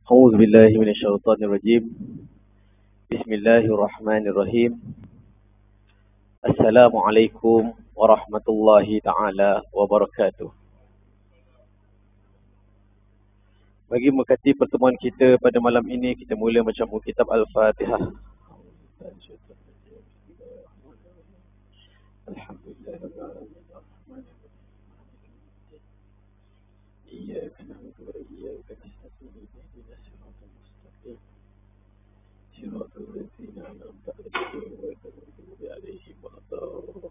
أعوذ بالله من الشيطان الرجيم. بسم الله الرحمن الرحيم. السلام عليكم warahmatullahi taala wabarakatuh. Bagi memberkati pertemuan kita pada malam ini, kita mula macam kitab Al-Fatihah. Alhamdulillah. Iyyaka na'budu wa iyyaka nasta'in. Ihdinas siratal mustaqim. Siratal ladzina an'amta 'alaihim ghairil maghdubi 'alaihim waladdallin.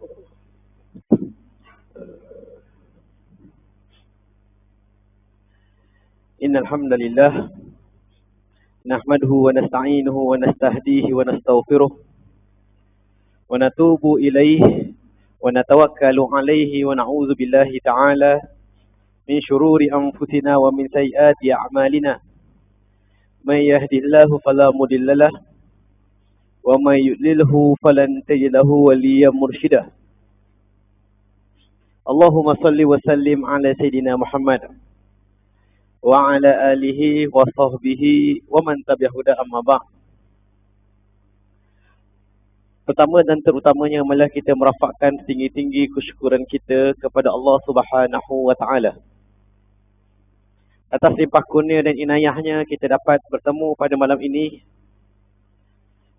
Innal hamdalillah nahmaduhu wa nasta'inuhu wa nastahdihi wa nastaghfiruh wa natubu ilaihi wa natawakkalu 'alaihi wa na'udzu billahi ta'ala min syururi anfusina wa min sayyiati a'malina. May yahdihillahu fala mudilla lahu wa may yudlilhu falan tajid lahu waliyyan mursyida. Allahumma shalli wa sallim ala sayidina Muhammad wa ala alihi wa sahbihi wa man tabi'ahu huda amma ba'd. Pertama dan terutamanya malah kita merafakkan tinggi-tinggi kesyukuran kita kepada Allah Subhanahu wa taala. Atas limpah kurnia dan inayahnya kita dapat bertemu pada malam ini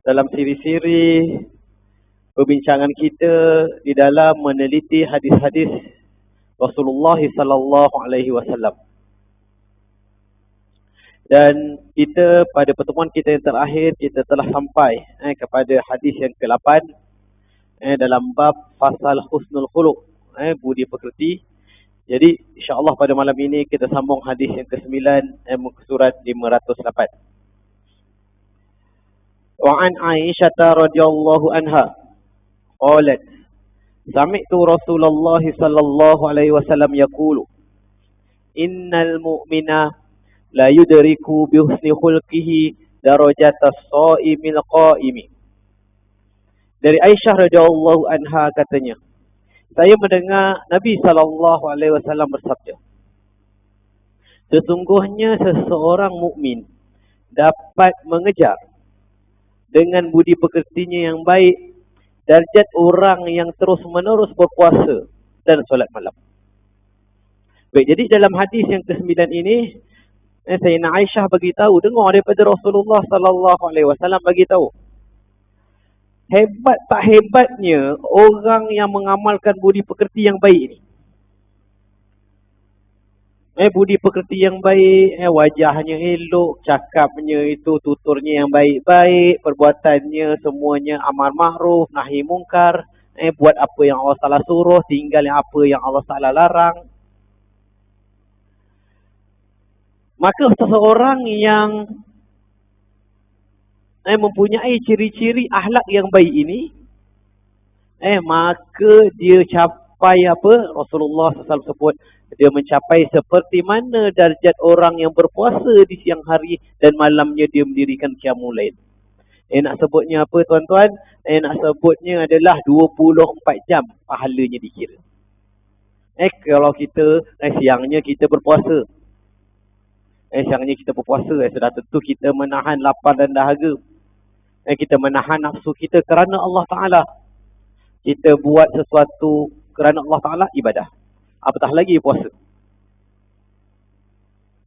dalam siri-siri perbincangan kita di dalam meneliti hadis-hadis Rasulullah sallallahu alaihi wasallam. Dan kita pada pertemuan kita yang terakhir kita telah sampai kepada hadis yang ke-8 dalam bab fasal husnul khuluq, budi pekerti. Jadi insya-Allah pada malam ini kita sambung hadis yang ke-9 muka surat 508. Wa an Aisyah radhiyallahu anha qalat sami'tu Rasulullah sallallahu alaihi wasallam yaqulu innal mu'mina la yudriku bi husni khulqihi darajatas shaimil qaimi. Dari Aisyah radhiyallahu anha katanya, saya mendengar Nabi sallallahu alaihi wasallam bersabda, sesungguhnya seseorang mukmin dapat mengejar dengan budi pekertinya yang baik darjat orang yang terus-menerus berpuasa dan solat malam. Baik, jadi dalam hadis yang ke-9 ini Sayyidina Aisyah bagi tahu, dengar daripada Rasulullah sallallahu alaihi wasallam bagi tahu, hebat tak hebatnya orang yang mengamalkan budi pekerti yang baik ini. Budi pekerti yang baik, wajahnya elok, cakapnya itu, tuturnya yang baik-baik, perbuatannya semuanya amar ma'ruf, nahi mungkar, buat apa yang Allah Taala suruh, tinggal yang apa yang Allah Taala larang. Maka seseorang yang mempunyai ciri-ciri akhlak yang baik ini, maka dia capai apa? Rasulullah SAW sebut, dia mencapai seperti mana darjat orang yang berpuasa di siang hari dan malamnya dia mendirikan qiyamul lail. Nak sebutnya apa tuan-tuan? Nak sebutnya adalah 24 jam pahalanya dikira. Kalau kita siangnya kita berpuasa, siangnya kita berpuasa, sudah tentu kita menahan lapar dan dahaga. Kita menahan nafsu kita kerana Allah Ta'ala. Kita buat sesuatu kerana Allah Ta'ala, ibadah. Apatah lagi puasa.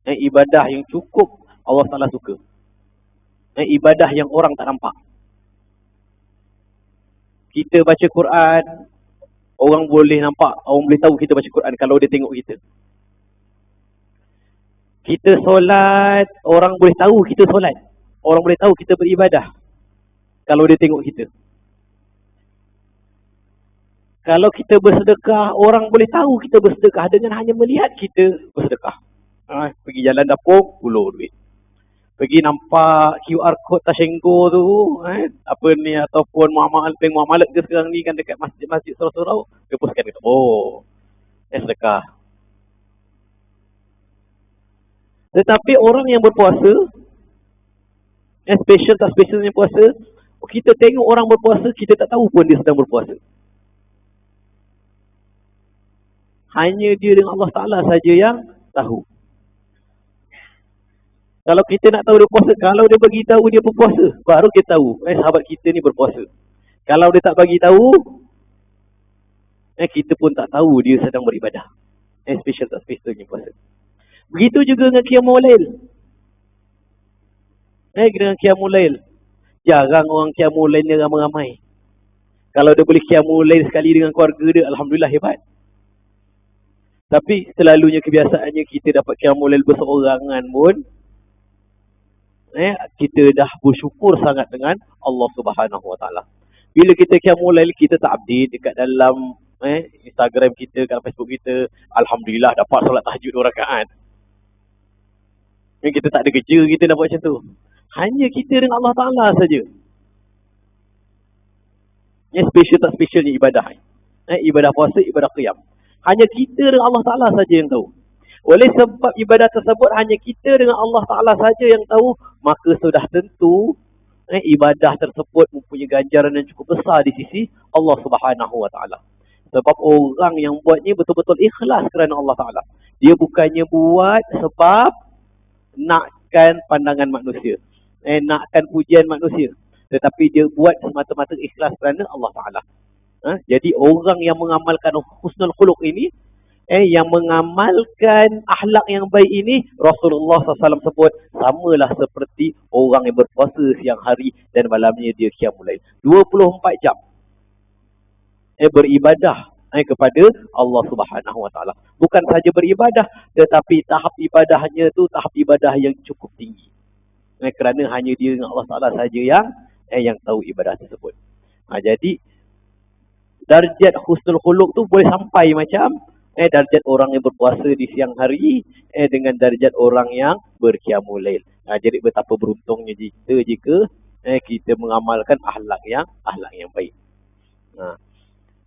Ibadah yang cukup Allah Ta'ala suka. Ibadah yang orang tak nampak. Kita baca Quran, orang boleh nampak, orang boleh tahu kita baca Quran kalau dia tengok kita. Kita solat, orang boleh tahu kita solat. Orang boleh tahu kita beribadah kalau dia tengok kita. Kalau kita bersedekah, orang boleh tahu kita bersedekah dengan hanya melihat kita bersedekah. Pergi jalan dapur, ulur duit. Pergi nampak QR code Tashenggo tu, apa ni, ataupun muamalah ke sekarang ni kan dekat masjid-masjid surau-surau, dia postkan kata, sedekah. Tetapi orang yang berpuasa, special tak specialnya puasa, Kita tengok orang berpuasa, kita tak tahu pun dia sedang berpuasa. Hanya dia dengan Allah Ta'ala saja yang tahu. Kalau kita nak tahu dia puasa, kalau dia bagi tahu dia berpuasa, baru kita tahu sahabat kita ni berpuasa. Kalau dia tak bagi tahu, kita pun tak tahu dia sedang beribadah. Special tak special ni puasa. Begitu juga dengan Qiyamul Lail. Dengan Qiyamul Lail. Jarang orang Qiyamul Lail ni ramai-ramai. Kalau dia boleh Qiyamul Lail sekali dengan keluarga dia, alhamdulillah hebat. Tapi selalunya kebiasaannya kita dapat Qiyamul Lail berseorangan pun, kita dah bersyukur sangat dengan Allah Subhanahu Wa Taala. Bila kita Qiyamul Lail, kita tak update dekat dalam Instagram kita, kat Facebook kita, alhamdulillah dapat solat tahajud 2 rakaat. Kita tak ada kerja, kita dah buat macam tu. Hanya kita dengan Allah Ta'ala saja. Special tak special ni ibadah. Ibadah puasa, ibadah qiyam. Hanya kita dengan Allah Ta'ala saja yang tahu. Oleh sebab ibadah tersebut hanya kita dengan Allah Ta'ala saja yang tahu, maka sudah tentu ibadah tersebut mempunyai ganjaran yang cukup besar di sisi Allah Subhanahu Wa Ta'ala. Sebab orang yang buatnya betul-betul ikhlas kerana Allah Ta'ala. Dia bukannya buat sebab nakkan pandangan manusia, nakkan pujian manusia, tetapi dia buat semata-mata ikhlas kerana Allah Ta'ala. Jadi orang yang mengamalkan husnul khuluq ini, yang mengamalkan akhlak yang baik ini, Rasulullah SAW sebut samalah seperti orang yang berpuasa siang hari dan malamnya dia Qiyamul Lail 24 jam beribadah kepada Allah Subhanahu Wa Taala. Bukan saja beribadah, tetapi tahap ibadahnya tu tahap ibadah yang cukup tinggi. Kerana hanya dia dengan Allah Taala saja yang tahu ibadah tersebut. Jadi darjat husnul khuluq tu boleh sampai macam darjat orang yang berpuasa di siang hari dengan darjat orang yang berqiyamul lail. Jadi betapa beruntungnya kita jika kita mengamalkan akhlak yang baik.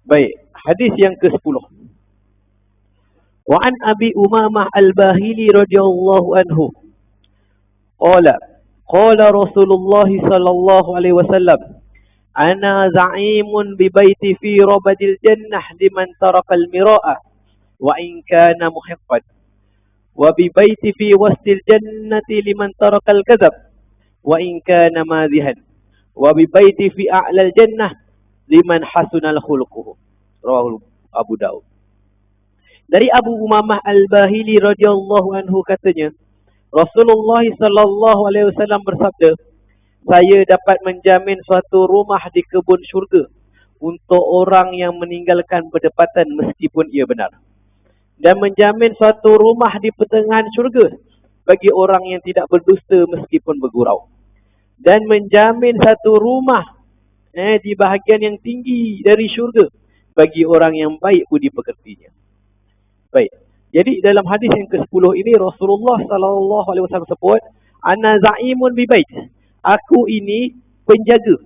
Baik, hadis yang ke-10. Wa an Abi Umamah Al-Bahili radhiyallahu anhu qala Rasulullah sallallahu alaihi wasallam, ana za'imun bi baiti fi rabadil jannah liman taraka al-mira'a wa in kana muhiqqan, wa bi baiti fi wastil jannati liman taraka al-kadhab wa in kana madhihan, wa bi baiti fi a'la al-jannah liman hasunal khuluquhu. Rawahu Abu Daud. Dari Abu Umamah Al-Bahili radhiyallahu anhu katanya, Rasulullah sallallahu alaihi wasallam bersabda, saya dapat menjamin suatu rumah di kebun syurga untuk orang yang meninggalkan perdebatan meskipun ia benar, dan menjamin suatu rumah di pertengahan syurga bagi orang yang tidak berdusta meskipun bergurau, dan menjamin satu rumah di bahagian yang tinggi dari syurga bagi orang yang baik budi pekertinya. Baik. Jadi dalam hadis yang ke-10 ini Rasulullah sallallahu alaihi wasallam sebut, ana za'imun bi bait. Aku ini penjaga.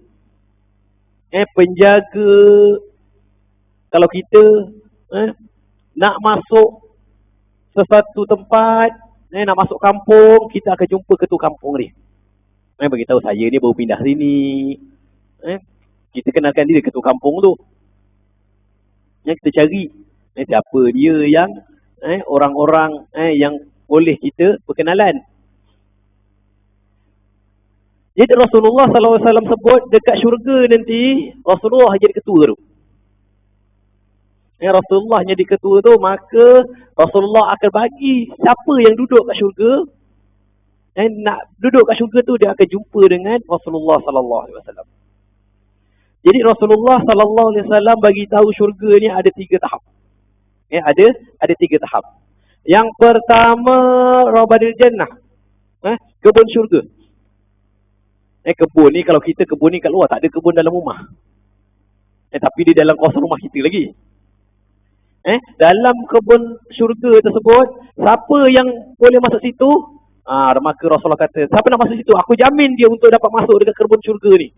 Penjaga, kalau kita nak masuk sesuatu tempat, nak masuk kampung, kita akan jumpa ketua kampung ni. Beritahu saya ni baru pindah sini. Kita kenalkan dia ketua kampung tu. Kita cari siapa dia yang orang-orang yang boleh kita perkenalan. Jadi Rasulullah SAW sebut dekat syurga nanti Rasulullah jadi ketua tu. Rasulullah jadi ketua tu, maka Rasulullah akan bagi siapa yang duduk kat syurga, nak duduk kat syurga tu, dia akan jumpa dengan Rasulullah SAW. Jadi Rasulullah SAW bagi tahu syurga ni ada 3 tahap. Ada 3 tahap. Yang pertama Rabadil Jannah, kebun syurga. Kebun ni, kalau kita kebun ni kat luar, tak ada kebun dalam rumah. Tapi dia dalam kawasan rumah kita lagi. Dalam kebun syurga tersebut, siapa yang boleh masuk situ? Maka Rasulullah kata, siapa nak masuk situ, aku jamin dia untuk dapat masuk dekat kebun syurga ni.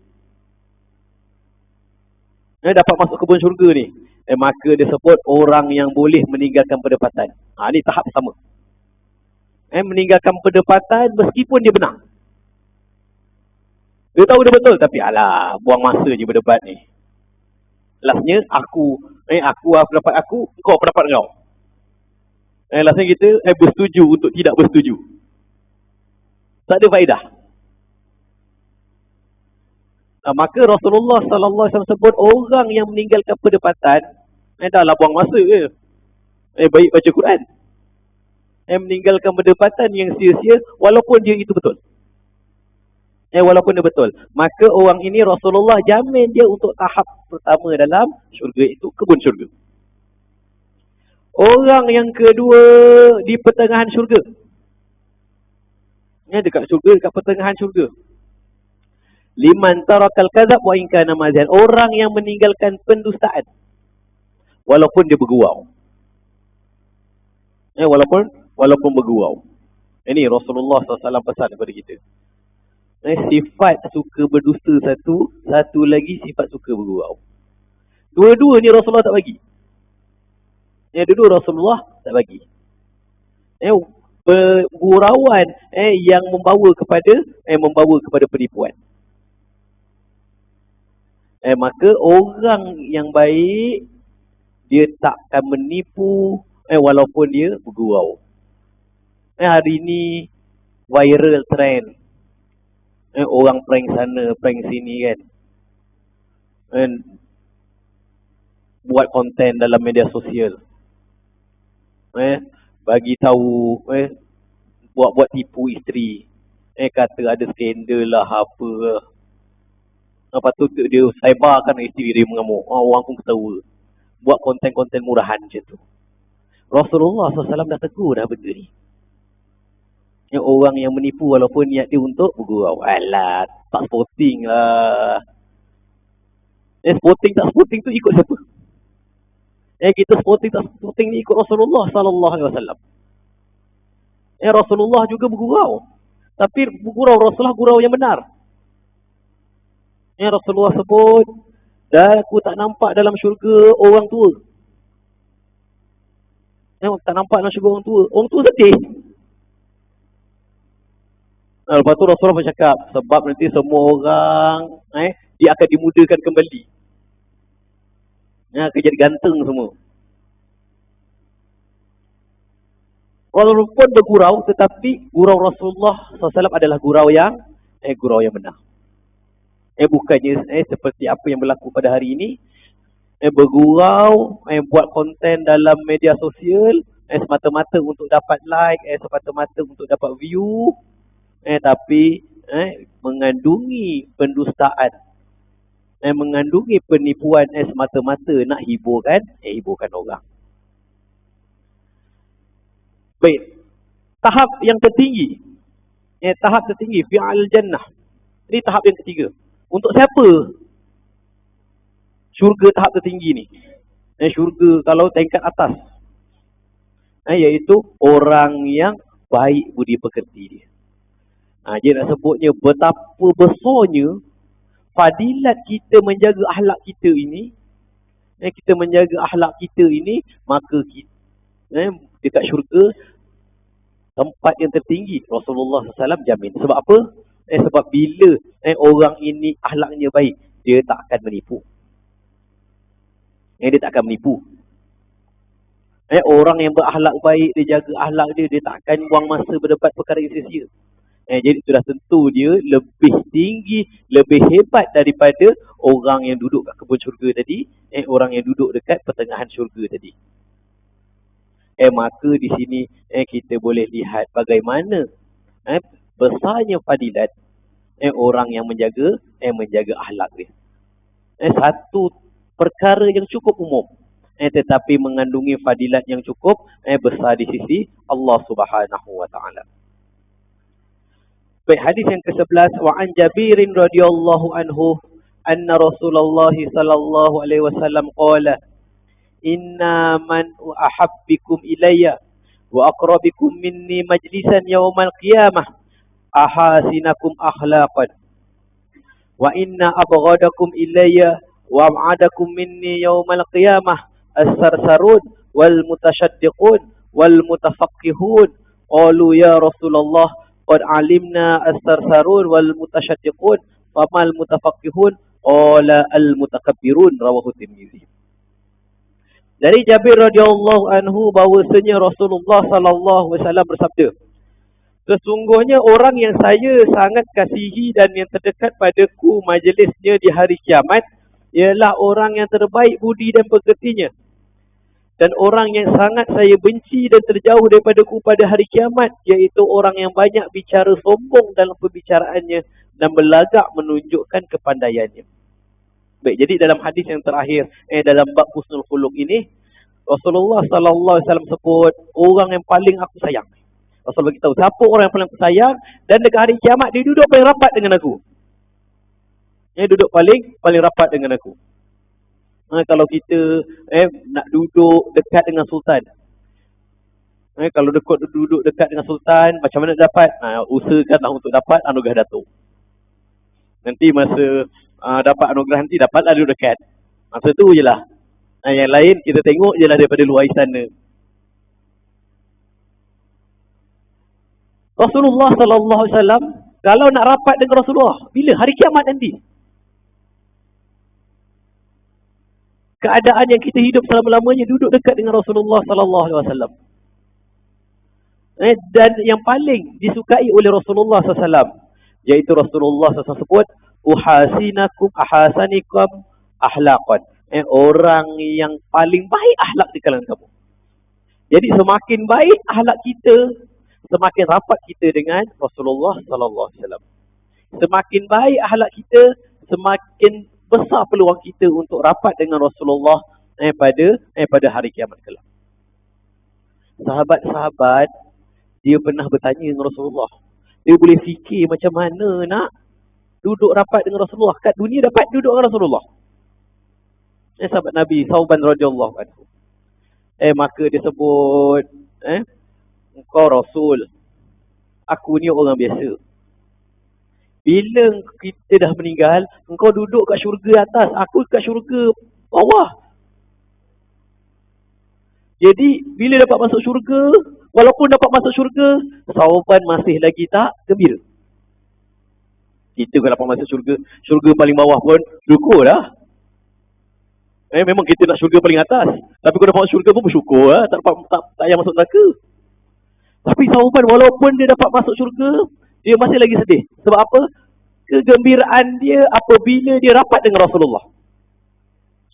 Dapat masuk kebun syurga ni. Maka dia sebut orang yang boleh meninggalkan perdebatan. Ini tahap pertama. Meninggalkan perdebatan meskipun dia benar. Dia tahu dia betul, tapi alah, buang masa je berdebat ni. Lastnya aku pendapat aku, kau pendapat kau. Lastnya kita bersetuju untuk tidak bersetuju. Tak ada faedah. Maka Rasulullah sallallahu alaihi wasallam sebut orang yang meninggalkan perdebatan, dahlah buang masa ke. Baik baca Quran. Meninggalkan perdebatan yang sia-sia walaupun dia itu betul. Walaupun dia betul. Maka orang ini Rasulullah jamin dia untuk tahap pertama dalam syurga, itu kebun syurga. Orang yang kedua di pertengahan syurga. Dekat syurga, dekat pertengahan syurga. Liman tarakal kadzab wa in kana mazan. Orang yang meninggalkan pendustaan walaupun dia bergurau. Walaupun bergurau. Ini Rasulullah SAW pesan kepada kita. Sifat suka berdusta satu lagi sifat suka bergurau. Dua-dua ni Rasulullah tak bagi. Dua-dua Rasulullah tak bagi. Bergurauan yang membawa kepada penipuan. Maka orang yang baik dia takkan menipu walaupun dia bergurau. Hari ni viral trend. Orang prank sana, prank sini kan. Buat konten dalam media sosial. Bagi tahu buat tipu isteri. Kata ada skandal lah apa. Lepas tu dia sebarkan isteri dia mengamuk. Orang pun ketawa. Buat konten-konten murahan macam tu. Rasulullah SAW dah tegur dah benda ni. Orang yang menipu walaupun niat dia untuk bergurau. Alah, tak sporting lah. Sporting tak sporting tu ikut siapa? Kita sporting tak sporting ni ikut Rasulullah SAW. Rasulullah juga bergurau. Tapi bergurau Rasulullah gurau yang benar. Rasulullah sebut, dan aku tak nampak dalam syurga orang tua. Tak nampak dalam syurga orang tua. Orang tua sedih. Lepas tu Rasulullah bercakap, sebab nanti semua orang dia akan dimudahkan kembali. Akan jadi ganteng semua. Walaupun bergurau, tetapi gurau Rasulullah SAW adalah gurau yang benar. Bukannya seperti apa yang berlaku pada hari ini, bergurau, buat konten dalam media sosial, semata-mata untuk dapat like, semata-mata untuk dapat view, tapi mengandungi pendustaan, mengandungi penipuan, semata-mata nak hiburkan orang. Baik, tahap yang tertinggi, tahap tertinggi fi'al jannah. Ini tahap yang ketiga. Untuk siapa syurga tahap tertinggi ni? Syurga kalau tingkat atas, iaitu orang yang baik budi pekerti dia. Dia nak sebutnya betapa besarnya fadilat kita menjaga akhlak kita ini. Kita menjaga akhlak kita ini, maka kita, dekat syurga tempat yang tertinggi Rasulullah SAW jamin. Sebab apa? Sebab bila orang ini akhlaknya baik, dia tak akan menipu. Dia tak akan menipu. Orang yang berakhlak baik, dia jaga akhlak dia, dia tak akan buang masa berdebat perkara yang sia-sia. Jadi sudah tentu dia lebih tinggi, lebih hebat daripada orang yang duduk kat kebun syurga tadi, orang yang duduk dekat pertengahan syurga tadi. Maka di sini kita boleh lihat bagaimana besarnya fadilat orang yang menjaga akhlak dia. Satu perkara yang cukup umum, tetapi mengandungi fadilat yang cukup besar di sisi Allah Subhanahu wa taala. Baik, hadis yang ke-11, wa an Jabirin radhiyallahu anhu anna Rasulullah sallallahu alaihi wasallam qala inna man ahabbikum ilayya wa aqrabikum minni majlisan yawmal qiyamah ahasinakum akhlaqan wa inna abghadakum ilayya wa ab'adakum minni yawmal qiyamah as-sarsarun wal mutasyaddiqun wal mutafaqqihun. Qalu ya Rasulullah qad alimna as-sarsarun wal mutasyaddiqun famal mutafaqqihun qala al mutakabbirun, rawahu Tirmizi. Dari Jabir radhiyallahu anhu bahwasanya Rasulullah sallallahu alaihi wasallam bersabda, sesungguhnya orang yang saya sangat kasihi dan yang terdekat padaku majlisnya di hari kiamat ialah orang yang terbaik budi dan pekertinya. Dan orang yang sangat saya benci dan terjauh daripadaku pada hari kiamat, iaitu orang yang banyak bicara sombong dalam pembicaraannya dan belagak menunjukkan kepandaiannya. Baik, jadi dalam hadis yang terakhir dalam bab husnul khuluq ini, Rasulullah sallallahu alaihi wasallam sebut orang yang paling aku sayang. Rasul beritahu siapa orang yang paling aku sayang, dan dekat hari kiamat dia duduk paling rapat dengan aku. Dia duduk paling rapat dengan aku. Kalau kita nak duduk dekat dengan sultan, kalau duduk dekat dengan sultan, macam mana dapat? Usahakanlah untuk dapat anugerah Datuk. Nanti masa dapat anugerah nanti, dapatlah duduk dekat. Masa tu je lah. Yang lain kita tengok je lah daripada luar istana. Rasulullah sallallahu alaihi wasallam kalau nak rapat dengan Rasulullah, bila? Hari kiamat nanti. Keadaan yang kita hidup selama-lamanya duduk dekat dengan Rasulullah sallallahu alaihi wasallam. Dan yang paling disukai oleh Rasulullah SAW, iaitu Rasulullah SAW sebut, uhasinakum ahasanikum ahlaqan. Orang yang paling baik akhlak di kalangan kamu. Jadi semakin baik akhlak kita, semakin rapat kita dengan Rasulullah sallallahu alaihi wasallam. Semakin baik akhlak kita, semakin besar peluang kita untuk rapat dengan Rasulullah pada hari kiamat kelak. Sahabat-sahabat dia pernah bertanya dengan Rasulullah. Dia boleh fikir macam mana nak duduk rapat dengan Rasulullah. Kat dunia dapat duduk dengan Rasulullah. Sahabat Nabi Sauban radhiyallahu anhu. Maka dia sebut, engkau Rasul, aku ni orang biasa. Bila kita dah meninggal, engkau duduk kat syurga atas, aku kat syurga bawah. Jadi bila dapat masuk syurga, walaupun dapat masuk syurga, Sauban masih lagi tak gembira. Kita kalau dapat masuk syurga paling bawah pun syukur dah. Memang kita nak syurga paling atas, tapi kalau dapat syurga pun bersyukur lah. Tak payah masuk neraka. Tapi Sauban walaupun dia dapat masuk syurga, dia masih lagi sedih. Sebab apa? Kegembiraan dia apabila dia rapat dengan Rasulullah,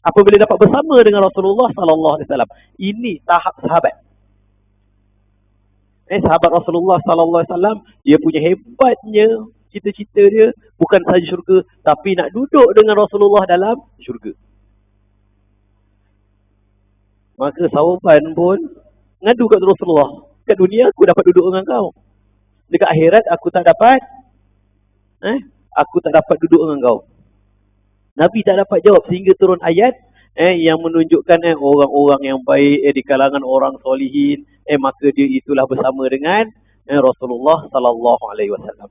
apabila dapat bersama dengan Rasulullah sallallahu alaihi wasallam. Ini tahap sahabat. Sahabat Rasulullah sallallahu alaihi wasallam, dia punya hebatnya, cita-cita dia bukan sahaja syurga, tapi nak duduk dengan Rasulullah dalam syurga. Maka Sauban pun ngadu kat Rasulullah, kat dunia aku dapat duduk dengan kau, dekat akhirat aku tak dapat duduk dengan kau. Nabi tak dapat jawab sehingga turun ayat yang menunjukkan orang-orang yang baik di kalangan orang solihin, maka dia itulah bersama dengan Rasulullah sallallahu alaihi wasallam.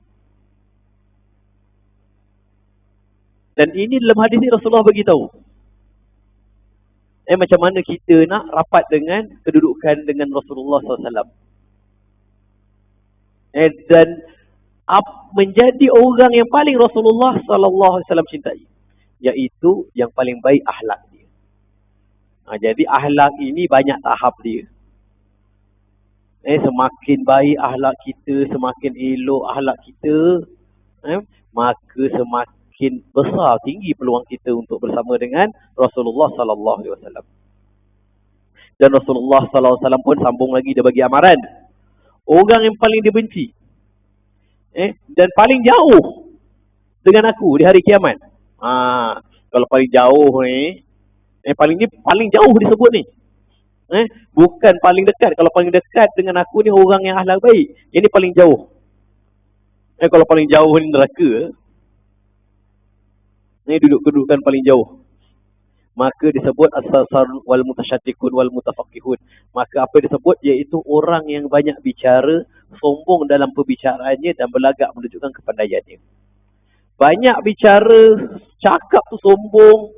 Dan ini dalam hadis ini Rasulullah beritahu macam mana kita nak rapat dengan kedudukan dengan Rasulullah SAW. Dan menjadi orang yang paling Rasulullah SAW cintai, iaitu yang paling baik akhlak dia. Jadi akhlak ini banyak tahap dia. Semakin baik akhlak kita, semakin elok akhlak kita, maka semakin besar, tinggi peluang kita untuk bersama dengan Rasulullah sallallahu alaihi wasallam. Dan Rasulullah sallallahu alaihi wasallam pun sambung lagi, dia bagi amaran. Orang yang paling dibenci dan paling jauh dengan aku di hari kiamat. Kalau paling jauh ni, paling jauh disebut ni. Bukan paling dekat. Kalau paling dekat dengan aku ni orang yang akhlak baik, ini paling jauh. Kalau paling jauh ni neraka. Ini duduk kedudukan paling jauh. Maka disebut as-sasar wal mutasyaddiqun wal mutafaqihun. Maka apa disebut? Iaitu orang yang banyak bicara, sombong dalam perbicaraannya dan berlagak menunjukkan kepandaiannya. Banyak bicara, cakap tu sombong,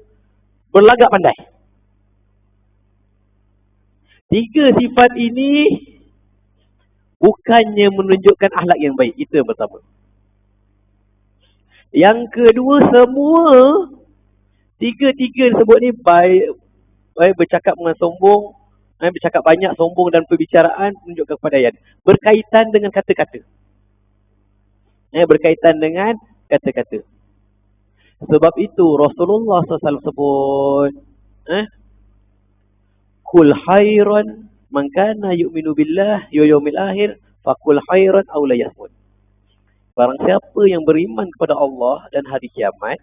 berlagak pandai. 3 sifat ini bukannya menunjukkan akhlak yang baik. Itu yang pertama. Yang kedua, semua tiga-tiga sebut ni baik bercakap dengan sombong, bercakap banyak, sombong dan perbicaraan menunjukkan kepadaian. Berkaitan dengan kata-kata. Berkaitan dengan kata-kata. Sebab itu Rasulullah SAW sebut, Kul khairan man kana yu'minu billah wa yawmil akhir faqul khairan aw la yasmut. Barang siapa yang beriman kepada Allah dan hari kiamat,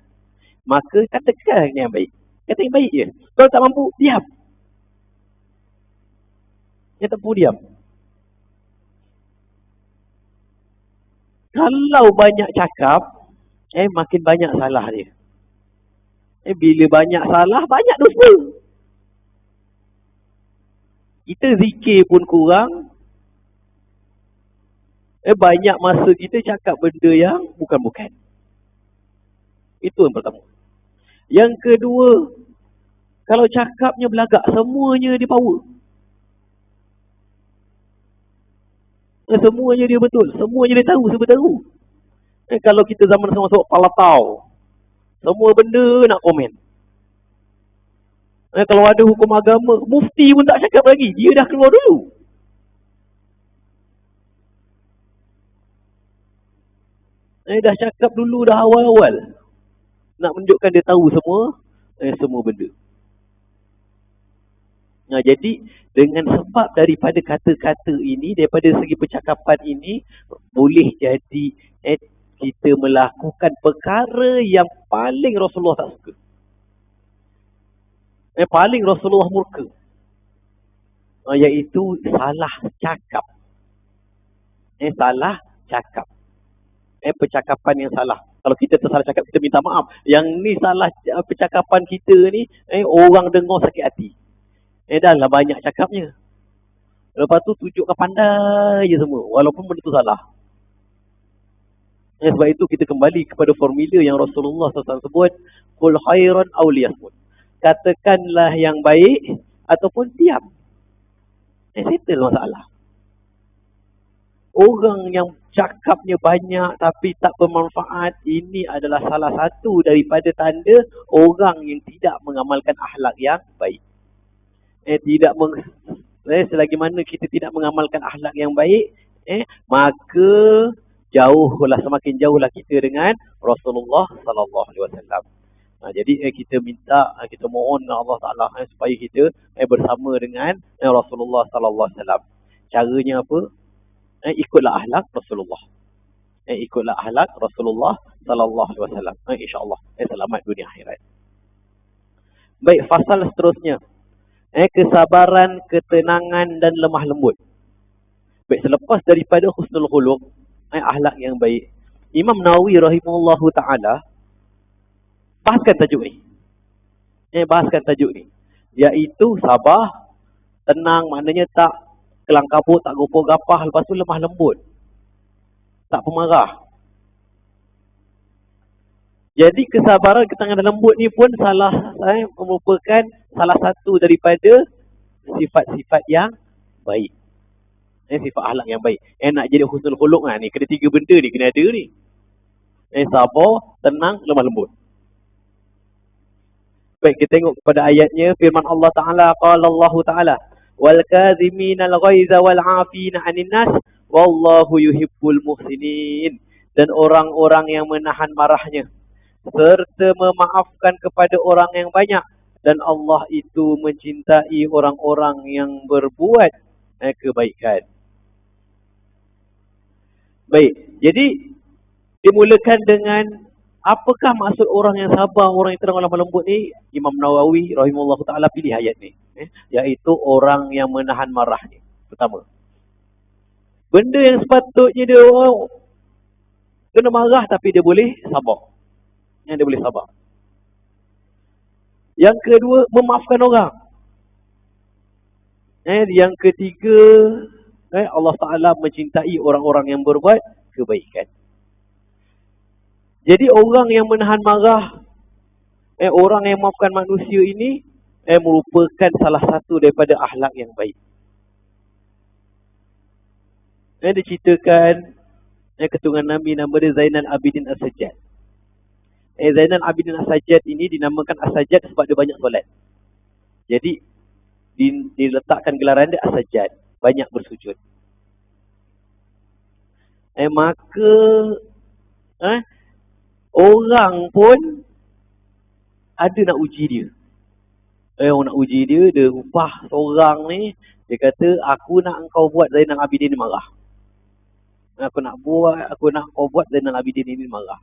maka katakan yang baik. Kata yang baik je. Kalau tak mampu, diam. Yang tak mampu, diam. Kalau banyak cakap, makin banyak salah dia. Bila banyak salah, banyak dosa. Kita zikir pun kurang. Banyak masa kita cakap benda yang bukan-bukan. Itu yang pertama. Yang kedua, kalau cakapnya belagak, semuanya dia power. Semuanya dia betul. Semuanya dia tahu, semua tahu. Kalau kita zaman masuk palatau, semua benda nak komen. Kalau ada hukum agama, mufti pun tak cakap lagi. Dia dah keluar dulu. Dah cakap dulu dah awal-awal. Nak menunjukkan dia tahu semua benda. Jadi dengan sebab daripada kata-kata ini, daripada segi percakapan ini, boleh jadi kita melakukan perkara yang paling Rasulullah tak suka. Paling Rasulullah murka. Iaitu salah cakap. Salah cakap. Percakapan yang salah. Kalau kita tersalah cakap, kita minta maaf. Yang ni salah percakapan kita ni, orang dengar sakit hati. Dah lah banyak cakapnya. Lepas tu tunjukkan pandai je semua. Walaupun benda tu salah. Sebab itu kita kembali kepada formula yang Rasulullah SAW sebut. Qul khairan aw liyasmut. Katakanlah yang baik ataupun diam. Settle masalah. Orang yang cakapnya banyak tapi tak bermanfaat, ini adalah salah satu daripada tanda orang yang tidak mengamalkan akhlak yang baik. Selagi mana kita tidak mengamalkan akhlak yang baik, maka semakin jauhlah kita dengan Rasulullah sallallahu alaihi wasallam. Jadi kita mohon Allah Taala supaya kita bersama dengan Rasulullah sallallahu alaihi wasallam. Caranya apa? Ikutlah akhlak Rasulullah. Ikutlah akhlak Rasulullah sallallahu alaihi wasallam. Insya-Allah selamat dunia akhirat. Baik, fasal seterusnya. Kesabaran, ketenangan dan lemah lembut. Baik, selepas daripada husnul khuluq, akhlak yang baik, Imam Nawawi rahimahullahu taala bahaskan tajuk ni. Iaitu sabar, tenang, maknanya tak kelang kabut, tak gopoh gapah, lepas tu lemah lembut. Tak pemarah. Jadi kesabaran, ketenangan dan lembut ni pun merupakan salah satu daripada sifat-sifat yang baik. Sifat akhlak yang baik. Nak jadi husnul khuluq ni, kena 3 benda ni kena ada ni. Sabar, tenang, lemah lembut. Baik, kita tengok pada ayatnya, firman Allah Ta'ala, qala Allah Ta'ala, wal kaziminal ghaiza wal 'afina 'anil nas wallahu yuhibbul muhsinin. Dan orang-orang yang menahan marahnya serta memaafkan kepada orang yang banyak, dan Allah itu mencintai orang-orang yang berbuat kebaikan. Baik, jadi dimulakan dengan apakah maksud orang yang sabar, orang yang tenang lemah lembut ni? Imam Nawawi rahimahullah ta'ala pilih ayat ni, iaitu orang yang menahan marah ni. Pertama, benda yang sepatutnya dia kena marah tapi dia boleh sabar. Dia boleh sabar. Yang kedua, memaafkan orang. Yang ketiga, Allah Ta'ala mencintai orang-orang yang berbuat kebaikan. Jadi orang yang menahan marah, orang yang memaafkan manusia ini merupakan salah satu daripada akhlak yang baik. Diceritakan keturunan Nabi, nama dia Zainal Abidin As-Sajjad. Zainal Abidin As-Sajjad ini dinamakan As-Sajjad sebab dia banyak solat. Jadi diletakkan gelaran dia As-Sajjad, banyak bersujud. Maka orang pun ada nak uji dia. Orang nak uji dia, dia upah seorang ni, dia kata, aku nak engkau buat Zainal Abidin ni marah. Aku nak kau buat Zainal Abidin ini marah.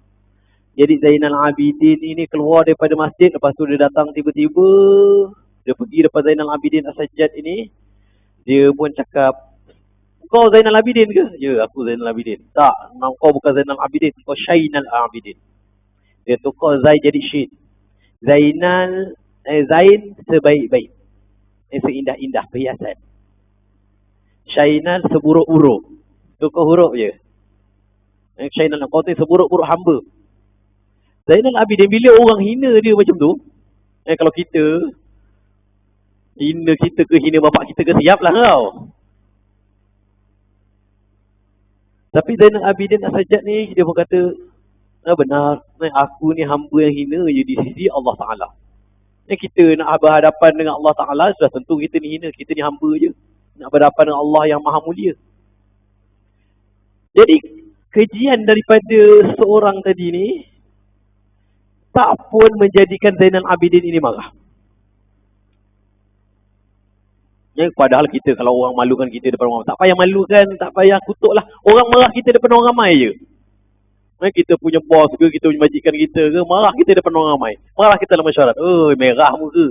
Jadi Zainal Abidin ini keluar daripada masjid, lepas tu dia datang tiba-tiba, dia pergi depan Zainal Abidin As-Sajjad ini, dia pun cakap, kau Zainal Abidin ke? Ya, aku Zainal Abidin. Tak, kau bukan Zainal Abidin, kau Syainal Abidin. Dia tukar Zai jadi Syin. Zainal, Zain sebaik-baik, seindah-indah perhiasan. Syainal seburuk-buruk, tukar huruf je. Syainal, kau tu seburuk-buruk hamba. Zainal Abidin, bila orang hina dia macam tu, kalau kita hina kita ke, hina bapak kita ke, siap lah kau. Tapi Zainal Abidin As-Sajjad ni, dia pun kata, benar, aku ni hamba yang hina je di sisi Allah Ta'ala. Kita nak berhadapan dengan Allah Ta'ala, sudah tentu kita ni hina, kita ni hamba je. Nak berhadapan dengan Allah yang maha mulia. Jadi, kejian daripada seorang tadi ni, tak pun menjadikan Zainal Abidin ini marah. Padahal kita, kalau orang malukan kita depan orang, tak payah malukan, tak payah kutuk lah. Orang marah kita depan orang ramai je. Kita punya bos ke, kita punya majikan kita ke, marah kita depan orang ramai. Marah kita dalam masyarakat. Merah muka.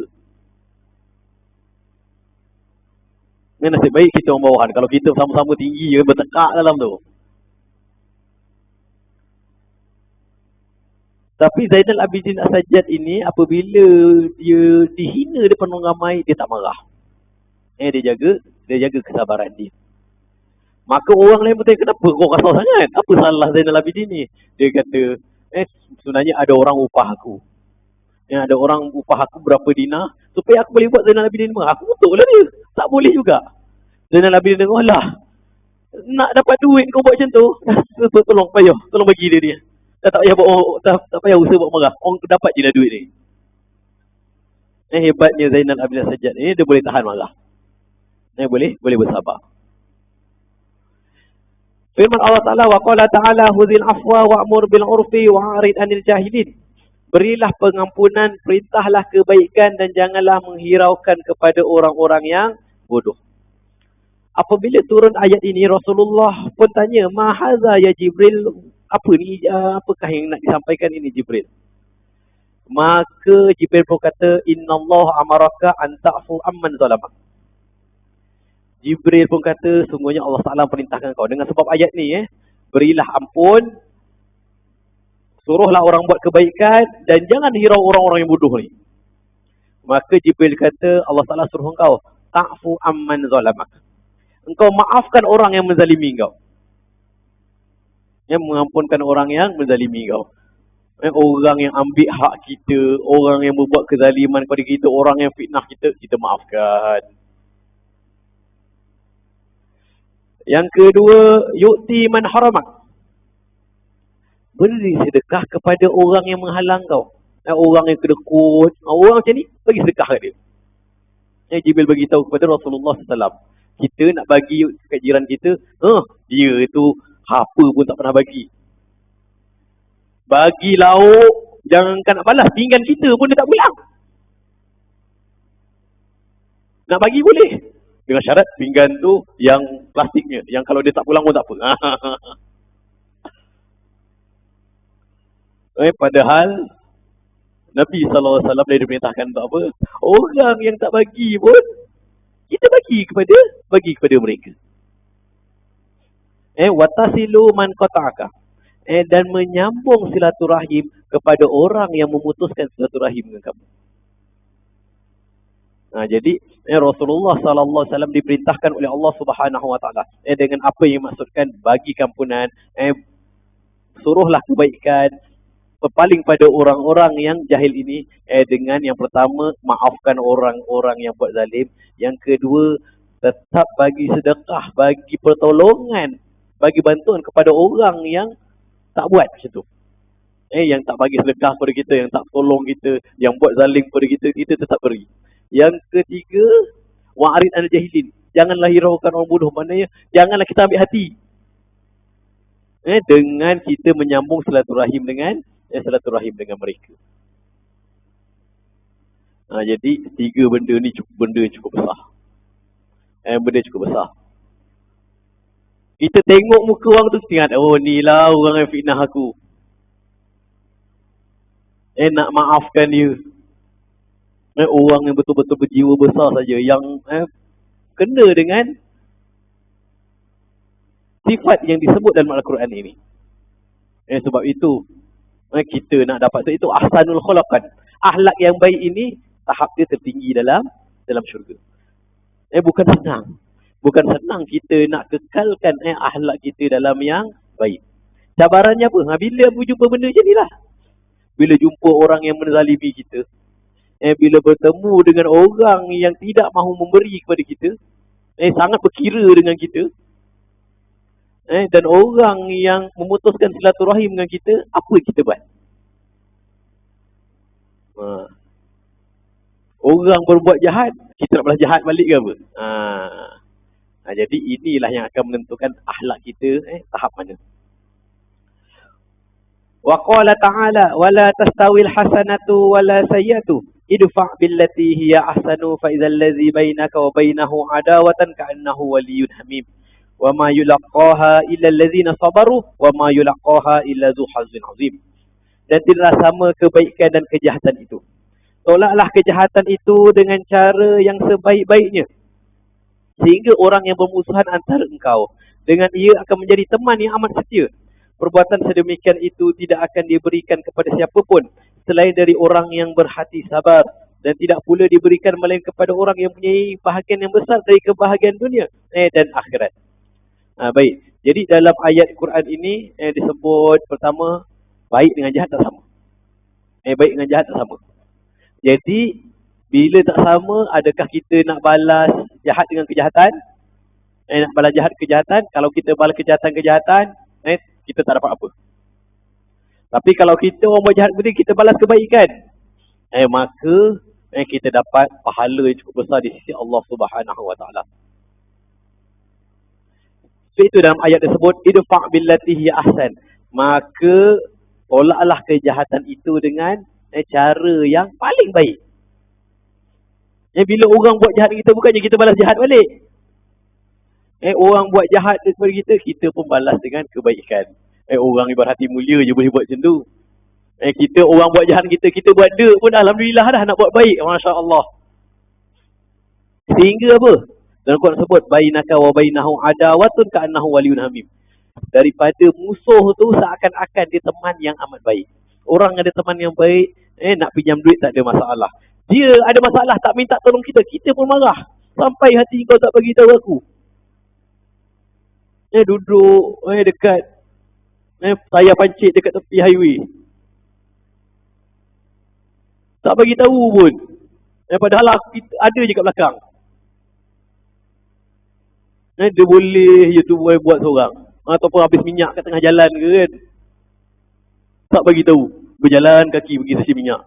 Nasib baik kita orang bawahan. Kalau kita sama-sama tinggi, bertekak dalam tu. Tapi Zainal Abidin As-Sajjad ini, apabila dia dihina depan orang ramai, dia tak marah. Dia jaga kesabaran dia. Maka orang lain bertanya, kenapa kau kasar sangat? Apa salah Zainal Abidin ni? Dia kata, sebenarnya ada orang upah aku. Ada orang upah aku berapa dinar, supaya aku boleh buat Zainal Abidin marah. Aku kutuk lah dia. Tak boleh juga. Zainal Abidin dengar, lah, nak dapat duit kau buat macam tu, tolong bagi dia. Tak payah usaha buat marah. Orang dapat je dah duit ni. Hebatnya Zainal Abidin As-Sajjad ni, dia boleh tahan marah. Boleh bersabar. Firman Allah Ta'ala, wa qala ta'ala huzil afwa wa'mur bil urfi wa'arid anil jahilin. Berilah pengampunan, perintahlah kebaikan dan janganlah menghiraukan kepada orang-orang yang bodoh. Apabila turun ayat ini, Rasulullah pun tanya, ma haza ya Jibril? Apa ni? Apakah yang nak disampaikan ini Jibril? Maka Jibril pun kata, innallaha amaraka an ta'fu amman zalamak. Jibril pun kata, sungguhnya Allah Ta'ala perintahkan kau. Dengan sebab ayat ni, berilah ampun, suruhlah orang buat kebaikan, dan jangan hirau orang-orang yang bodoh ni. Maka Jibril kata, Allah Ta'ala suruh kau, ta'fu amman zalamak. Engkau maafkan orang yang menzalimi kau. Mengampunkan orang yang menzalimi kau. Orang yang ambil hak kita, orang yang membuat kezaliman kepada kita, orang yang fitnah kita, kita maafkan. Yang kedua, yu'ti man haramak. Beri sedekah kepada orang yang menghalang kau. Orang yang kedekut, orang macam ni, bagi sedekah kat dia. Jibril bagi tahu kepada Rasulullah SAW. Kita nak bagi kat jiran kita, dia itu apa pun tak pernah bagi. Bagi lauk, jangankan nak balas, pinggan kita pun dia tak pulang. Nak bagi boleh. Dengan syarat pinggan tu yang plastiknya, yang kalau dia tak pulang pun tak apa. Padahal Nabi SAW dia diperintahkan untuk apa? Orang yang tak bagi pun kita bagi kepada mereka. Watasilu man qata'aka. Dan menyambung silaturahim kepada orang yang memutuskan silaturahim dengan kamu. Jadi Rasulullah sallallahu alaihi wasallam diperintahkan oleh Allah Subhanahu wa taala dengan apa yang maksudkan bagi ampunan, suruhlah kebaikan, berpaling pada orang-orang yang jahil ini, dengan yang pertama maafkan orang-orang yang buat zalim, yang kedua tetap bagi sedekah, bagi pertolongan, bagi bantuan kepada orang yang tak buat macam tu. Yang tak bagi sedekah pada kita, yang tak tolong kita, yang buat zalim pada kita, kita tetap beri. Yang ketiga, wa'arid anil jahilin. Janganlah hiraukan orang bodoh. Maknanya, janganlah kita ambil hati. Dengan kita menyambung silaturahim dengan mereka. Jadi, tiga benda ni benda cukup besar. Benda cukup besar. Kita tengok muka orang tu, ingat, oh ni lah orang yang fitnah aku. Nak maafkan dia. Orang yang betul-betul berjiwa besar saja, yang kena dengan sifat yang disebut dalam Al-Quran ini. Sebab itu, kita nak dapat itu ahsanul khulaqan. Akhlak yang baik ini, tahap dia tertinggi dalam syurga. Bukan senang. Bukan senang kita nak kekalkan akhlak kita dalam yang baik. Cabarannya apa? Bila jumpa benda macam ni lah. Bila jumpa orang yang menzalimi kita. Bila bertemu dengan orang yang tidak mahu memberi kepada kita. Sangat berkira dengan kita. Dan orang yang memutuskan silaturahim dengan kita, apa kita buat? Orang berbuat jahat, kita nak balas jahat balik ke apa? Jadi inilah yang akan menentukan akhlak kita tahap mana. Wa qala ta'ala wala tastawil hasanatu wala sayyi'atu idfa' billati hiya ahsanu fa idzal ladzi bainaka wa bainahu adawatan ka'annahu waliyyun hamim. Wa ma yulaqaha illa allazina sabaru wa ma yulaqaha illa dzu hazzin azim. Dan tidaklah sama kebaikan dan kejahatan itu. Tolaklah kejahatan itu dengan cara yang sebaik-baiknya. Sehingga orang yang bermusuhan antara engkau dengan ia akan menjadi teman yang amat setia. Perbuatan sedemikian itu tidak akan diberikan kepada siapapun selain dari orang yang berhati sabar. Dan tidak pula diberikan melainkan kepada orang yang mempunyai bahagian yang besar dari kebahagiaan dunia dan akhirat. Baik. Jadi dalam ayat Quran ini disebut pertama, baik dengan jahat tak sama. Baik dengan jahat tak sama. Jadi bila tak sama, adakah kita nak balas jahat dengan kejahatan? Nak balas jahat kejahatan? Kalau kita balas kejahatan, kita tak dapat apa. Tapi kalau kita orang buat jahat benda, kita balas kebaikan, maka kita dapat pahala yang cukup besar di sisi Allah Subhanahu Wa Taala. So itu dalam ayat tersebut, idfa' billati hiya ahsan. Maka tolaklah kejahatan itu dengan cara yang paling baik. Bila orang buat jahat kita, bukannya kita balas jahat balik. Orang buat jahat kepada kita, kita pun balas dengan kebaikan. Orang ibarat hati mulia je boleh buat macam tu. Kita orang buat jahat kita, kita buat dek pun alhamdulillah dah nak buat baik. Masya Allah. Sehingga apa? Dalam Quran sebut, bainaka wa bainahu adawatun ka'annahu waliyyun hamim. Daripada musuh tu seakan-akan dia teman yang amat baik. Orang ada teman yang baik, nak pinjam duit tak ada masalah. Dia ada masalah tak minta tolong kita, kita pun marah. Sampai hati kau tak bagi tahu aku. Duduk dekat saya pancit dekat tepi highway. Tak bagi tahu pun. Padahal ada je kat belakang. Dia boleh je tu buat seorang. Ataupun habis minyak kat tengah jalan ke kan. Tak bagi tahu. Berjalan kaki pergi stesen minyak.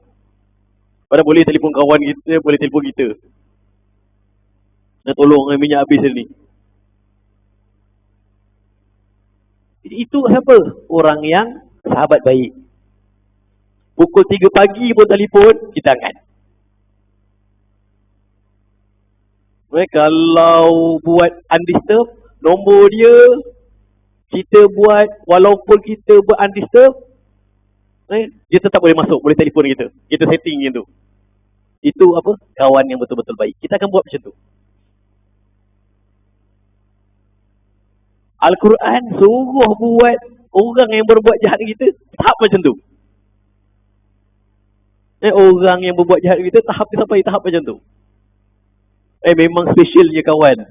Padahal boleh telefon kawan kita, boleh telefon kita. Nak tolong minyak habis ni. Itu siapa? Orang yang sahabat baik. Pukul 3 pagi pun telefon, kita angkat. Kalau buat undisturb, nombor dia, kita buat, walaupun kita buat undisturb, dia tetap boleh masuk, boleh telefon kita. Kita setting macam tu. Itu apa? Kawan yang betul-betul baik. Kita akan buat macam tu. Al-Quran suruh buat orang yang berbuat jahat kita tahap macam tu. Orang yang berbuat jahat kita tahap sampai tahap macam tu. Memang specialnya kawan.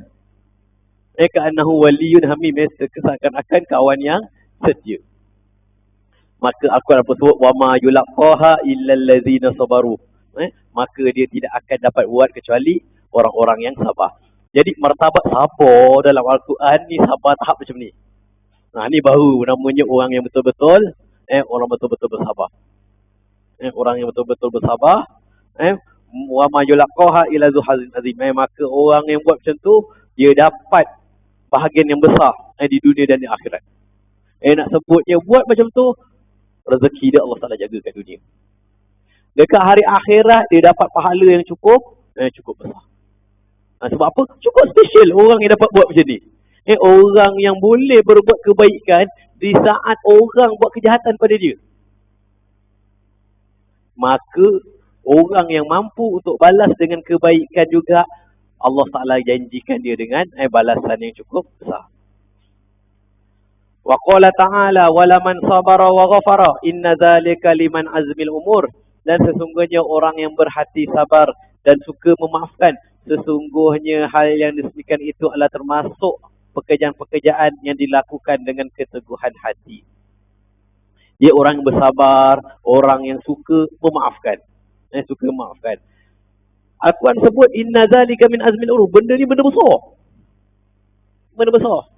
Ka'annahu waliyyun hamim. Seakan-akan kawan yang setia. Maka Al-Quran sebut wa ma yulaqaha illal ladzina sabaru. Maka dia tidak akan dapat buat kecuali orang-orang yang sabar. Jadi martabat sabar dalam Al-Quran ni sabar tahap macam ni. Ni baru namanya orang yang betul-betul Orang betul-betul bersabar. Orang yang betul-betul bersabar. Wa ma yulaqaha ila dzu hazin azim. Maka orang yang buat macam tu, dia dapat bahagian yang besar di dunia dan di akhirat. Nak sebutnya buat macam tu, rezeki dia Allah Ta'ala jaga kat dunia. Dekat hari akhirat, dia dapat pahala yang cukup besar. Sebab apa? Cukup special orang yang dapat buat macam ni. Orang yang boleh berbuat kebaikan di saat orang buat kejahatan pada dia. Maka orang yang mampu untuk balas dengan kebaikan juga, Allah Ta'ala janjikan dia dengan balasan yang cukup besar. Wa qala ta'ala wala man sabara wa ghafara inna dzalika liman azmil umur. Dan sesungguhnya orang yang berhati sabar dan suka memaafkan, sesungguhnya hal yang disebutkan itu adalah termasuk pekerjaan-pekerjaan yang dilakukan dengan keteguhan hati. Dia orang yang bersabar, orang yang suka memaafkan. Suka memaafkan. Al-Quran sebut inna zalika min azmil umur. Benda ni benda besar. Benda besar.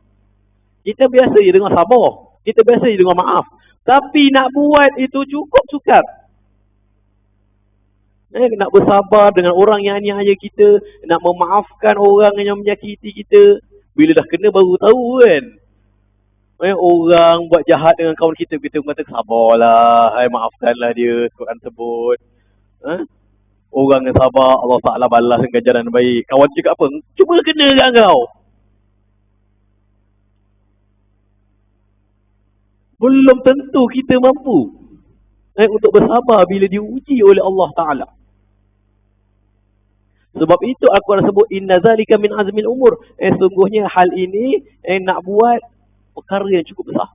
Kita biasa je dengar sabar. Kita biasa je dengar maaf. Tapi nak buat itu cukup sukar. Nak bersabar dengan orang yang aniaya kita, nak memaafkan orang yang menyakiti kita. Bila dah kena baru tahu kan. Orang buat jahat dengan kawan kita, kita kata sabarlah, maafkanlah dia, Quran sebut. Orang yang sabar, Allah Ta'ala balas dengan ganjaran baik. Kawan cakap apa? Cuba kena kat kau. Belum tentu kita mampu untuk bersabar bila diuji oleh Allah Ta'ala. Sebab itu Al-Quran sebut inna zalika min azmil umur. Sungguhnya hal ini nak buat perkara yang cukup besar.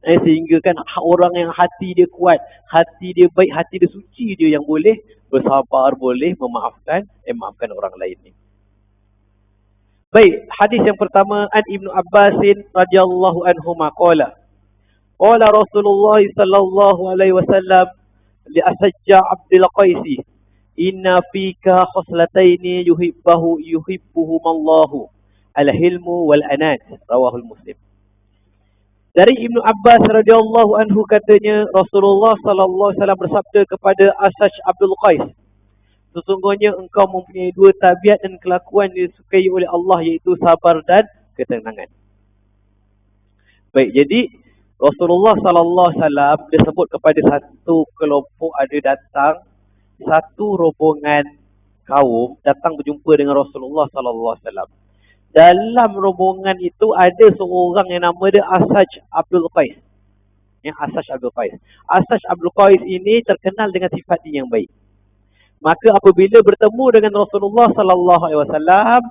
Sehingga kan orang yang hati dia kuat, hati dia baik, hati dia suci dia yang boleh bersabar, boleh maafkan orang lain ni. Baik, hadis yang pertama an Ibnu Abbasin radhiyallahu anhuma qala Rasulullah sallallahu alaihi wasallam li Asajja Abdul Qaisi inna fika khoslataini yuhibbuhumallahu al-hilmu wal anat, rawahul Muslim. Dari Ibnu Abbas radhiyallahu anhu katanya Rasulullah sallallahu alaihi wasallam bersabda kepada Asaj Abdul Qais, sesungguhnya engkau mempunyai dua tabiat dan kelakuan yang disukai oleh Allah, iaitu sabar dan ketenangan. Baik, jadi Rasulullah sallallahu alaihi wasallam disebut kepada satu kelompok ada datang, satu rombongan kaum datang berjumpa dengan Rasulullah sallallahu alaihi wasallam. Dalam rombongan itu ada seorang yang nama dia Asaj Abdul Qais. Asaj Abdul Qais. Asaj Abdul Qais ini terkenal dengan sifat dia yang baik. Maka apabila bertemu dengan Rasulullah sallallahu alaihi wasallam,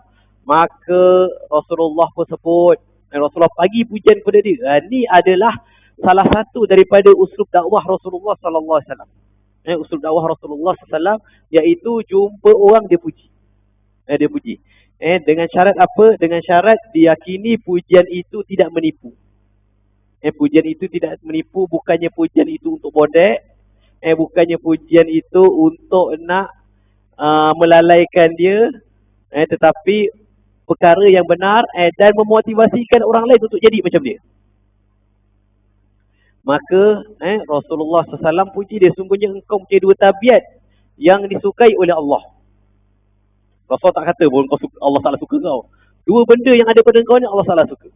maka Rasulullah pun sebut, Rasulullah bagi pujian kepada dia. Ini adalah salah satu daripada uslub dakwah Rasulullah sallallahu alaihi wasallam. Uslub dakwah Rasulullah sallallahu alaihi wasallam iaitu jumpa orang dia puji. Dia puji. Dengan syarat apa? Dengan syarat diyakini pujian itu tidak menipu. Pujian itu tidak menipu, bukannya pujian itu untuk bodek, bukannya pujian itu untuk nak melalaikan dia, tetapi perkara yang benar dan memotivasikan orang lain untuk jadi macam dia. Maka Rasulullah SAW puji dia, sungguhnya engkau mempunyai dua tabiat yang disukai oleh Allah. Rasul tak kata pun Allah Ta'ala suka kau. Dua benda yang ada pada kau ni Allah Ta'ala suka.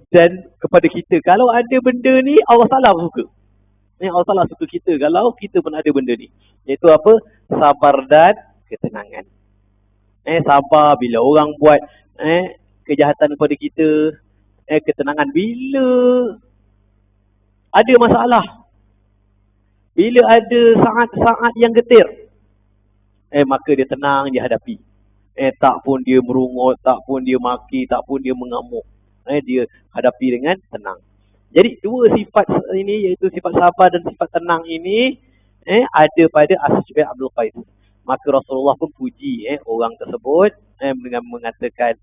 Dan kepada kita, kalau ada benda ni Allah Ta'ala suka. Allah Ta'ala suka kita kalau kita pun ada benda ni. Iaitu apa? Sabar dan ketenangan. Sabar bila orang buat kejahatan kepada kita. Ketenangan bila ada masalah. Bila ada saat-saat yang getir, maka dia tenang, dia hadapi. Tak pun dia merungut, tak pun dia maki, tak pun dia mengamuk. Dia hadapi dengan tenang. Jadi dua sifat ini, iaitu sifat sabar dan sifat tenang ini, ada pada Asaj Abdul Qais. Maka Rasulullah pun puji orang tersebut dengan mengatakan,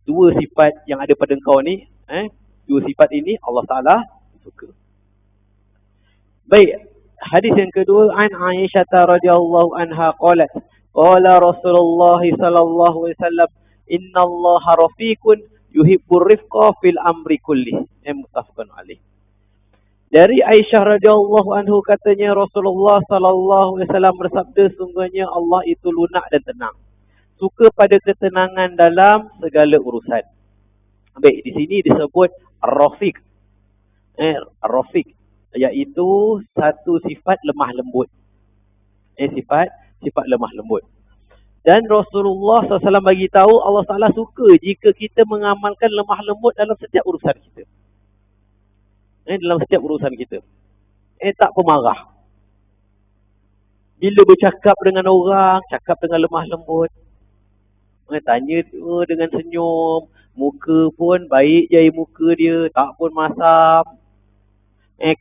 dua sifat yang ada pada engkau ni, dua sifat ini Allah Ta'ala suka. Baik, hadis yang kedua an Aisyah radhiyallahu anha qalat qala Rasulullah sallallahu alaihi wasallam innallaha rafiqun yuhibbur rifqa fil amri kullih. Muttafaqun alaih. Dari Aisyah radhiyallahu anhu katanya Rasulullah sallallahu alaihi wasallam bersabda, sungguhnya Allah itu lunak dan tenang, suka pada ketenangan dalam segala urusan. Baik, di sini disebut Ar-Rafiq. Ar-Rafiq iaitu satu sifat lemah lembut. Sifat lemah lembut. Dan Rasulullah SAW bagi tahu Allah Taala suka jika kita mengamalkan lemah lembut dalam setiap urusan kita. Dalam setiap urusan kita. Tak pemarah. Bila bercakap dengan orang, cakap dengan lemah lembut. Tanya dengan senyum. Muka pun baik je muka dia, tak pun masam.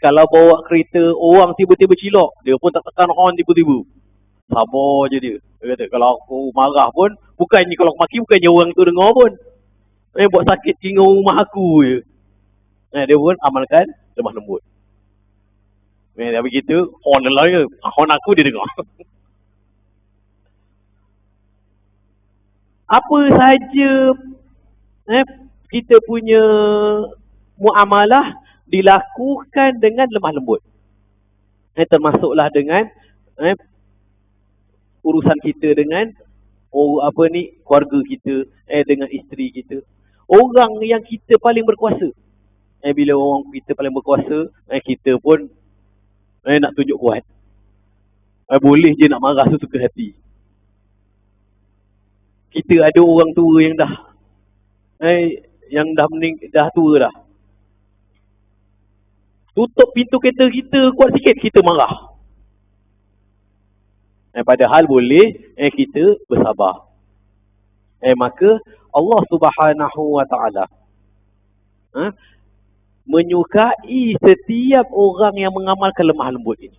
Kalau bawa kereta, orang tiba-tiba cilok, dia pun tak tekan horn tiba-tiba. Sabar je dia. Dia kata, kalau aku marah pun, bukannya kalau aku maki, bukannya orang tu dengar pun. Buat sakit telinga rumah aku je. Dia pun amalkan lemah lembut. Tapi gitu, horn lah ke? Horn aku dia dengar. Apa sahaja kita punya muamalah dilakukan dengan lemah lembut. Termasuklah dengan urusan kita dengan keluarga kita, dengan isteri kita. Orang yang kita paling berkuasa. Bila orang kita paling berkuasa, kita pun nak tunjuk kuat. Boleh je nak marah sesuka hati. Kita ada orang tua yang dah tua dah. Tutup pintu kereta kita kuat sikit, kita marah. Padahal boleh kita bersabar. Maka Allah Subhanahu wa taala menyukai setiap orang yang mengamalkan lemah lembut ini.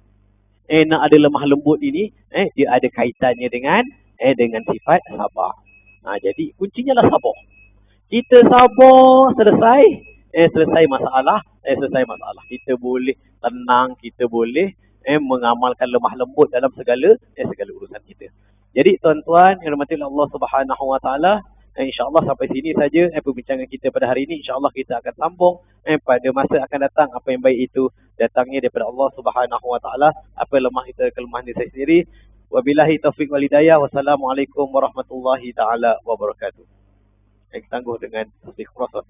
Nak ada lemah lembut ini, dia ada kaitannya dengan sifat sabar. Jadi kuncinya lah sabar. Kita sabar, selesai masalah. Kita boleh tenang, kita boleh mengamalkan lemah lembut dalam segala urusan kita. Jadi tuan-tuan yang dirahmati Allah Subhanahu wa taala, insya-Allah sampai sini saja perbincangan kita pada hari ini. Insya-Allah kita akan sambung pada masa akan datang. Apa yang baik itu datangnya daripada Allah Subhanahu wa taala, apa lemah itu kelemahan diri saya sendiri. Wabillahi taufiq wal hidayah. Wassalamualaikum warahmatullahi taala wabarakatuh. Tangguh dengan istighfar.